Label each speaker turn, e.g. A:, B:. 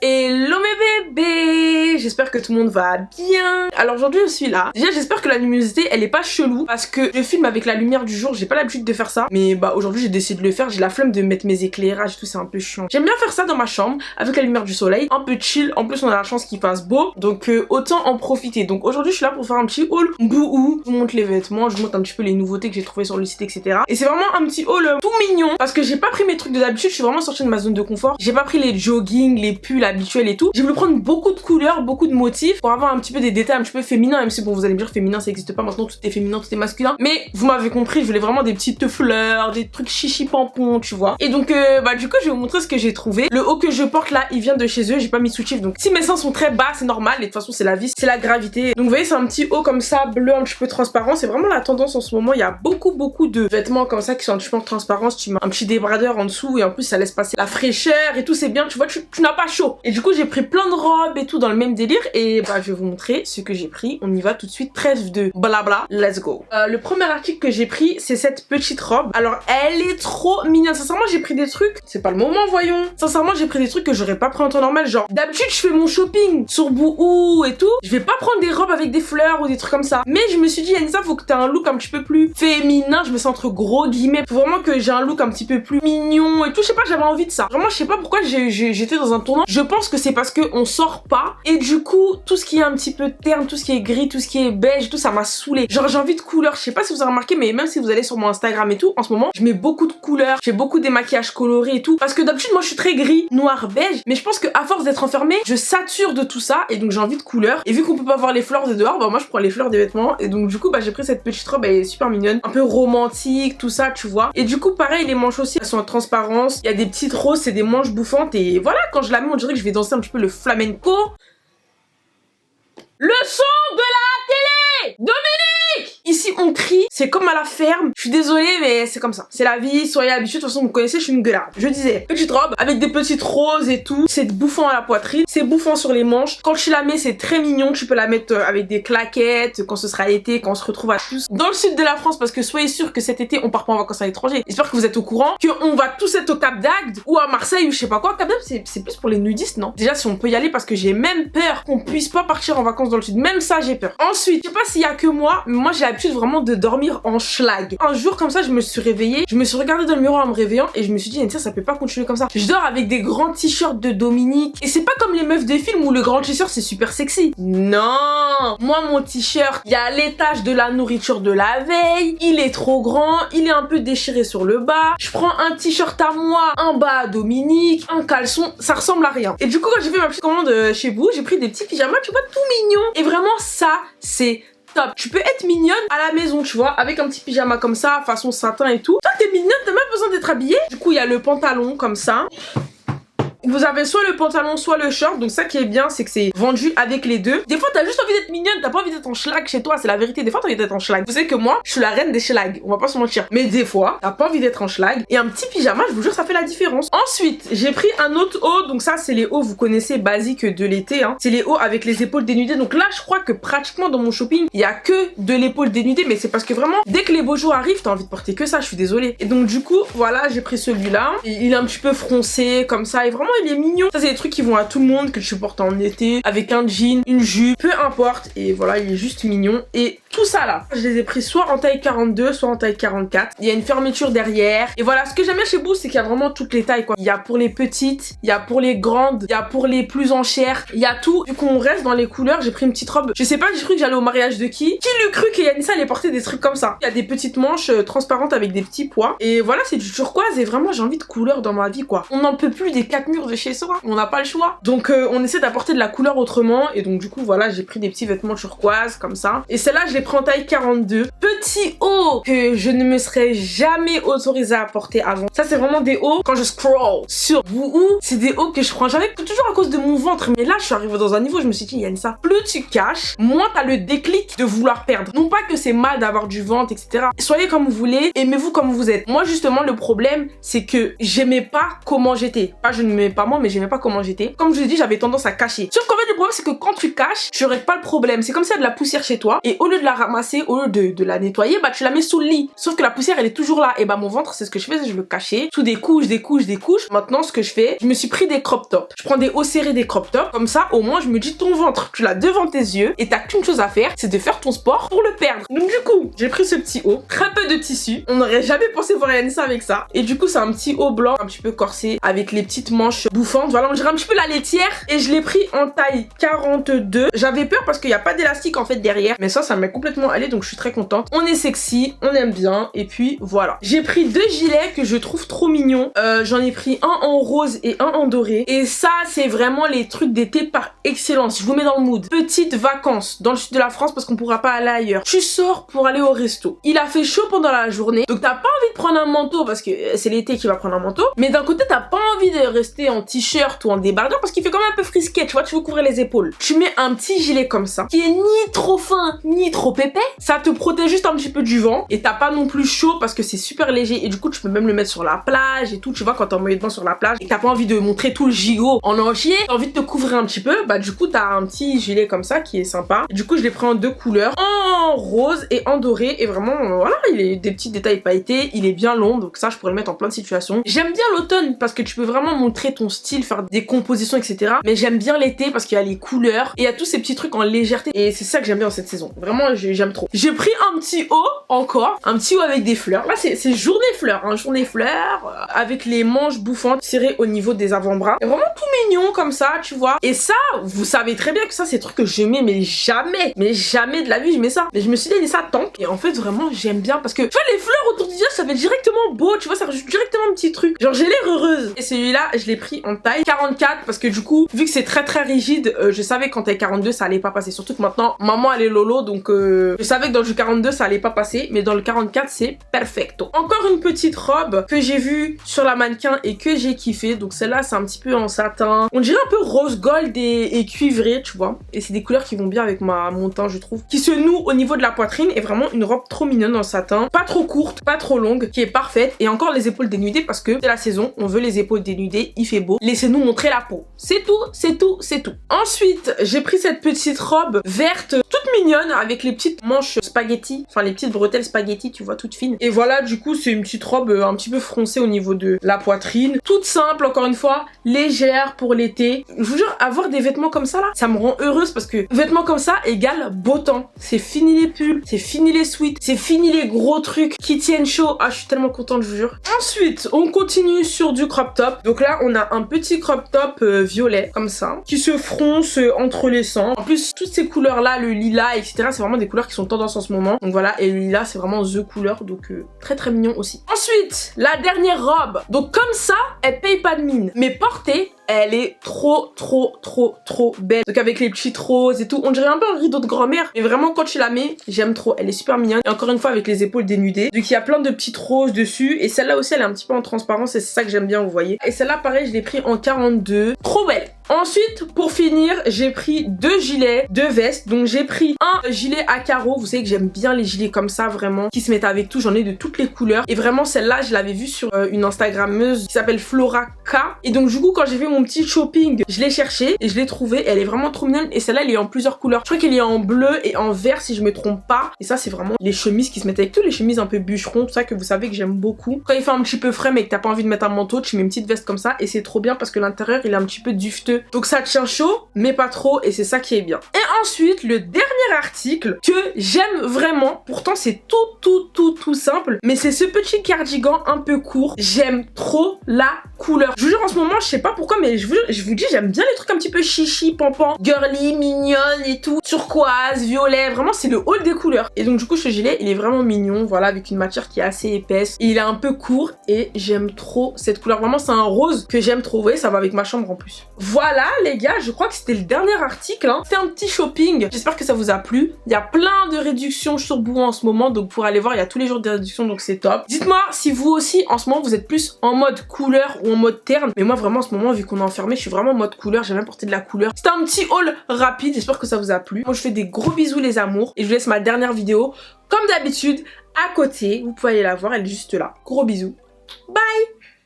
A: Hello mes bébés, j'espère que tout le monde va bien. Alors aujourd'hui je suis là. Déjà j'espère que la luminosité elle est pas chelou parce que je filme avec la lumière du jour, j'ai pas l'habitude de faire ça. Mais bah aujourd'hui j'ai décidé de le faire, j'ai la flemme de mettre mes éclairages et tout, c'est un peu chiant. J'aime bien faire ça dans ma chambre avec la lumière du soleil, un peu chill. En plus on a la chance qu'il fasse beau, donc autant en profiter. Donc aujourd'hui je suis là pour faire un petit haul bouhou. Je vous montre les vêtements, je vous montre un petit peu les nouveautés que j'ai trouvées sur le site, etc. Et c'est vraiment un petit haul tout mignon parce que j'ai pas pris mes trucs de d'habitude, je suis vraiment sortie de ma zone de confort. J'ai pas pris les jogging, les pulls habituels et tout. J'ai voulu prendre beaucoup de couleurs, beaucoup de motifs pour avoir un petit peu des détails un petit peu féminins, même si bon vous allez me dire féminin ça existe pas maintenant, tout est féminin, tout est masculin. Mais vous m'avez compris, je voulais vraiment des petites fleurs, des trucs chichi pampon, tu vois. Et donc bah du coup je vais vous montrer ce que j'ai trouvé. Le haut que je porte là, il vient de chez eux, j'ai pas mis sous-chiffre, donc si mes seins sont très bas c'est normal, et de toute façon c'est la vie, c'est la gravité. Donc vous voyez c'est un petit haut comme ça, bleu un petit peu transparent, c'est vraiment la tendance en ce moment. Il y a beaucoup de vêtements comme ça qui sont un petit peu en transparence, tu mets un petit débardeur en dessous et en plus ça laisse passer la fraîcheur et tout, c'est bien, tu vois, tu n'as pas chaud. Et du coup j'ai pris plein de robes et tout dans le même délire et bah je vais vous montrer ce que j'ai pris. On y va tout de suite, trêve de blabla, let's go. Le premier article que j'ai pris c'est cette petite robe. Alors elle est trop mignonne, sincèrement j'ai pris des trucs, c'est pas le moment voyons. Sincèrement j'ai pris des trucs que j'aurais pas pris en temps normal, genre d'habitude je fais mon shopping sur Bouhou et tout, je vais pas prendre des robes avec des fleurs ou des trucs comme ça. Mais je me suis dit Yanissa faut que t'aies un look un petit peu plus féminin, je me sens entre gros guillemets, faut vraiment que j'ai un look un petit peu plus mignon et tout, je sais pas, j'avais envie de ça. Vraiment je sais pas pourquoi j'étais dans un tournant, je pense que c'est parce que on sort pas et du coup tout ce qui est un petit peu terne, tout ce qui est gris, tout ce qui est beige, tout ça m'a saoulé. Genre j'ai envie de couleurs, je sais pas si vous avez remarqué mais même si vous allez sur mon Instagram et tout, en ce moment je mets beaucoup de couleurs, j'ai beaucoup des maquillages colorés et tout parce que d'habitude moi je suis très gris, noir, beige, mais je pense que à force d'être enfermée, je sature de tout ça et donc j'ai envie de couleurs et vu qu'on peut pas voir les fleurs de dehors, bah moi je prends les fleurs des vêtements et donc du coup bah j'ai pris cette petite robe, elle est super mignonne, un peu romantique, tout ça tu vois. Et du coup pareil les manches aussi elles sont en transparence, il y a des petites roses, c'est des manches bouffantes et voilà quand je la mets on dirait que je vais danser un petit peu le flamenco. Le son de la télé Dominique! Ici on crie, c'est comme à la ferme. Je suis désolée mais c'est comme ça. C'est la vie, soyez habitués, de toute façon vous connaissez, je suis une gueularde. Je disais, petite robe avec des petites roses et tout. C'est bouffant à la poitrine, c'est bouffant sur les manches. Quand tu la mets c'est très mignon, tu peux la mettre avec des claquettes quand ce sera été, quand on se retrouve à tous dans le sud de la France parce que soyez sûrs que cet été on part pas en vacances à l'étranger. J'espère que vous êtes au courant qu'on va tous être au Cap d'Agde ou à Marseille ou je sais pas quoi. Cap d'Agde c'est plus pour les nudistes non? Déjà si on peut y aller parce que j'ai même peur qu'on puisse pas partir en vacances dans le sud. Même ça j'ai peur. Ensuite, je sais pas s'il y a que moi, mais moi j'ai l'habitude vraiment de dormir en schlag. Un jour comme ça je me suis réveillée, je me suis regardée dans le miroir en me réveillant et je me suis dit ça peut pas continuer comme ça. Je dors avec des grands t-shirts de Dominique et c'est pas comme les meufs des films où le grand t-shirt c'est super sexy. Non, moi mon t-shirt, il y a l'étage de la nourriture de la veille, il est trop grand, il est un peu déchiré sur le bas. Je prends un t-shirt à moi, un bas à Dominique, un caleçon, ça ressemble à rien. Et du coup quand j'ai fait ma petite commande chez vous, j'ai pris des petits pyjamas, tu vois, tout mignons. Et vraiment ça c'est top. Tu peux être mignonne à la maison, tu vois, avec un petit pyjama comme ça, façon satin et tout. Toi, t'es mignonne, t'as même besoin d'être habillée. Du coup, il y a le pantalon comme ça. Vous avez soit le pantalon, soit le short. Donc ça qui est bien, c'est que c'est vendu avec les deux. Des fois, t'as juste envie d'être mignonne, t'as pas envie d'être en schlag chez toi. C'est la vérité. Des fois, t'as envie d'être en schlag. Vous savez que moi, je suis la reine des schlags. On va pas se mentir. Mais des fois, t'as pas envie d'être en schlag. Et un petit pyjama, je vous jure, ça fait la différence. Ensuite, j'ai pris un autre haut. Donc ça, c'est les hauts, vous connaissez, basiques de l'été. Hein. C'est les hauts avec les épaules dénudées. Donc là, je crois que pratiquement dans mon shopping, il y a que de l'épaule dénudée. Mais c'est parce que vraiment, dès que les beaux jours arrivent, t'as envie de porter que ça. Je suis désolée. Et donc du coup, voilà, j'ai pris celui-là. Il est un petit peu froncé comme ça. Et vraiment, il est mignon. Ça, c'est des trucs qui vont à tout le monde, que tu portes en été, avec un jean, une jupe, peu importe. Et voilà, il est juste mignon. Et tout ça là, je les ai pris soit en taille 42, soit en taille 44. Il y a une fermeture derrière. Et voilà, ce que j'aime bien chez Boo, c'est qu'il y a vraiment toutes les tailles quoi. Il y a pour les petites, il y a pour les grandes, il y a pour les plus en chair, il y a tout. Vu qu'on reste dans les couleurs, j'ai pris une petite robe. Je sais pas, j'ai cru que j'allais au mariage de qui. Qui l'eût cru que Yanissa allait porter des trucs comme ça. Il y a des petites manches transparentes avec des petits pois. Et voilà, c'est du turquoise et vraiment j'ai envie de couleur dans ma vie quoi. On n'en peut plus des 4 murs de chez soi. On n'a pas le choix. Donc on essaie d'apporter de la couleur autrement. Et donc du coup voilà, j'ai pris des petits vêtements turquoise comme ça. Et celle-là, je l'ai pris en taille 42. Petit haut que je ne me serais jamais autorisée à porter avant. Ça c'est vraiment des hauts, quand je scroll sur Bouhou, c'est des hauts que je prends jamais, toujours à cause de mon ventre. Mais là je suis arrivée dans un niveau, je me suis dit Yanissa, plus tu caches, moins t'as le déclic de vouloir perdre. Non pas que c'est mal d'avoir du ventre, etc. Soyez comme vous voulez, aimez-vous comme vous êtes. Moi justement le problème c'est que j'aimais pas comment j'étais. Pas je ne mes parents, mais j'aimais pas comment j'étais. Comme je l'ai dit, j'avais tendance à cacher. Sauf qu'en fait, le problème, c'est que quand tu caches, tu règles pas le problème. C'est comme s'il y a de la poussière chez toi, et au lieu de la ramasser, au lieu de la nettoyer, bah tu la mets sous le lit. Sauf que la poussière, elle est toujours là. Et bah mon ventre, c'est ce que je faisais, je le cachais sous des couches, des couches, des couches. Maintenant, ce que je fais, je me suis pris des crop tops. Je prends des hauts serrés, des crop tops. Comme ça, au moins, je me dis ton ventre, tu l'as devant tes yeux, et t'as qu'une chose à faire, c'est de faire ton sport pour le perdre. Donc du coup, j'ai pris ce petit haut, très peu de tissu. On n'aurait jamais pensé voir ça avec ça. Et du coup, c'est un petit haut blanc, un petit peu corsé, avec les petites manches bouffantes. Voilà, on dirait un petit peu la laitière. Et je l'ai pris en taille 42. J'avais peur parce qu'il n'y a pas d'élastique en fait derrière. Mais ça m'est complètement allé, donc je suis très contente. On est sexy, on aime bien. Et puis voilà. J'ai pris 2 gilets que je trouve trop mignons. J'en ai pris un en rose et un en doré. Et ça, c'est vraiment les trucs d'été par excellence. Je vous mets dans le mood. Petites vacances dans le sud de la France parce qu'on pourra pas aller ailleurs. Tu sors pour aller au resto. Il a fait chaud pendant la journée. Donc t'as pas envie de prendre un manteau parce que c'est l'été qui va prendre un manteau. Mais d'un côté, t'as pas envie de rester en t-shirt ou en débardeur parce qu'il fait quand même un peu frisquet. Tu vois, tu veux couvrir les épaules. Tu mets un petit gilet comme ça qui est ni trop fin ni trop épais. Ça te protège juste un petit peu du vent et t'as pas non plus chaud parce que c'est super léger. Et du coup, tu peux même le mettre sur la plage et tout. Tu vois, quand t'es en maillot de bain sur la plage et t'as pas envie de montrer tout le gigot en entier, t'as envie de te couvrir un petit peu. Bah, du coup, t'as un petit gilet comme ça qui est sympa. Et du coup, je l'ai pris en 2 couleurs, en rose et en doré. Et vraiment, voilà, il est des petits détails pailletés. Il est bien long, donc ça, je pourrais le mettre en plein de situations. J'aime bien l'automne parce que tu peux vraiment montrer ton style, faire des compositions, etc. Mais j'aime bien l'été parce qu'il y a les couleurs et il y a tous ces petits trucs en légèreté. Et c'est ça que j'aime bien dans cette saison. Vraiment, j'aime trop. J'ai pris un petit haut encore, un petit haut avec des fleurs. Là, c'est journée fleurs, hein, journée fleurs, avec les manches bouffantes serrées au niveau des avant-bras. Vraiment tout mignon comme ça, tu vois. Et ça, vous savez très bien que ça, c'est des trucs que je mets, mais jamais de la vie je mets ça. Mais je me suis dit, ça tente. Et en fait, vraiment, j'aime bien parce que, tu vois, les fleurs autour du visage, ça fait directement beau, tu vois, ça rajoute directement un petit truc. Genre, j'ai l'air heureuse. Et celui-là, je l'ai pris en taille 44 parce que du coup, vu que c'est très très rigide, je savais qu'en taille 42, ça allait pas passer. Surtout que maintenant, maman, elle est lolo, donc je savais que dans le 42, ça allait pas passer, mais dans le 44, c'est perfecto. Encore une petite robe que j'ai vue sur la mannequin et que j'ai kiffé. Donc celle-là, c'est un petit peu en satin. On dirait un peu rose gold et cuivré, tu vois. Et c'est des couleurs qui vont bien avec mon teint, je trouve. Qui se noue au niveau de la poitrine et vraiment une robe trop mignonne en satin. Pas trop courte, pas trop longue, qui est parfaite. Et encore les épaules dénudées parce que c'est la saison, on veut les épaules dénudées, il fait beau. Laissez-nous montrer la peau. C'est tout, c'est tout, c'est tout. Ensuite, j'ai pris cette petite robe verte, toute mignonne, avec les petites manches spaghetti, enfin les petites bretelles spaghetti, tu vois, toutes fines. Et voilà, du coup, c'est une petite robe un petit peu froncée au niveau de la poitrine. Toute simple, encore une fois, légère pour l'été. Je vous jure, avoir des vêtements comme ça, là, ça me rend heureuse parce que vêtements comme ça égale beau temps. C'est fini les pulls, c'est fini les sweats, c'est fini les gros trucs qui tiennent chaud. Ah, je suis tellement contente, je vous jure. Ensuite, on continue sur du crop top. Donc là, on a un petit crop top violet, comme ça, qui se fronce entre les sangs. En plus, toutes ces couleurs-là, le lilas, etc., c'est vraiment des couleurs qui sont tendance en ce moment. Donc voilà, et le lilas, c'est vraiment the couleur, donc très très mignon aussi. Ensuite, la dernière robe. Donc comme ça, elle paye pas de mine. Mais portée, elle est trop belle. Donc avec les petites roses et tout, on dirait un peu un rideau de grand-mère. Mais vraiment, quand tu la mets, j'aime trop. Elle est super mignonne. Et encore une fois, avec les épaules dénudées. Donc il y a plein de petites roses dessus. Et celle-là aussi, elle est un petit peu en transparence. Et c'est ça que j'aime bien, vous voyez. Et celle-là, pareil, je l'ai pris en 42. Trop belle. Ensuite, pour finir, j'ai pris 2 gilets, 2 vestes. Donc j'ai pris un gilet à carreaux. Vous savez que j'aime bien les gilets comme ça, vraiment, qui se mettent avec tout. J'en ai de toutes les couleurs. Et vraiment, celle-là, je l'avais vue sur une Instagrammeuse qui s'appelle Flora K. Et donc du coup, quand j'ai fait mon petit shopping, je l'ai cherchée et je l'ai trouvée. Elle est vraiment trop mignonne. Et celle-là, elle est en plusieurs couleurs. Je crois qu'elle est en bleu et en vert, si je me trompe pas. Et ça, c'est vraiment les chemises qui se mettent avec tout. Les chemises un peu bûcheron, tout ça que vous savez que j'aime beaucoup. Quand il fait un petit peu frais mais que t'as pas envie de mettre un manteau, tu mets une petite veste comme ça. Et c'est trop bien parce que l'intérieur, il est un petit peu dufteux. Donc ça tient chaud, mais pas trop. Et c'est ça qui est bien. Et ensuite, le dernier article que j'aime vraiment. Pourtant, c'est tout simple. Mais c'est ce petit cardigan un peu court. J'aime trop la couleur. Je vous jure, en ce moment, je sais pas pourquoi, mais je vous dis, j'aime bien les trucs un petit peu chichi, pampan, girly, mignonne et tout. Turquoise, violet, vraiment, c'est le haut des couleurs. Et donc, du coup, ce gilet, il est vraiment mignon, voilà, avec une matière qui est assez épaisse. Et il est un peu court et j'aime trop cette couleur. Vraiment, c'est un rose que j'aime trop. Vous voyez, ça va avec ma chambre en plus. Voilà, les gars, je crois que c'était le dernier article, hein. C'était un petit shopping. J'espère que ça vous a plu. Il y a plein de réductions sur Bouin en ce moment, donc pour aller voir, il y a tous les jours des réductions, donc c'est top. Dites-moi si vous aussi, en ce moment, vous êtes plus en mode couleur ou en mode terne. Mais moi, vraiment, en ce moment, vu qu'on est enfermé, je suis vraiment en mode couleur. J'aime bien porter de la couleur. C'était un petit haul rapide. J'espère que ça vous a plu. Moi, je fais des gros bisous, les amours. Et je vous laisse ma dernière vidéo. Comme d'habitude, à côté, vous pouvez aller la voir. Elle est juste là. Gros bisous. Bye!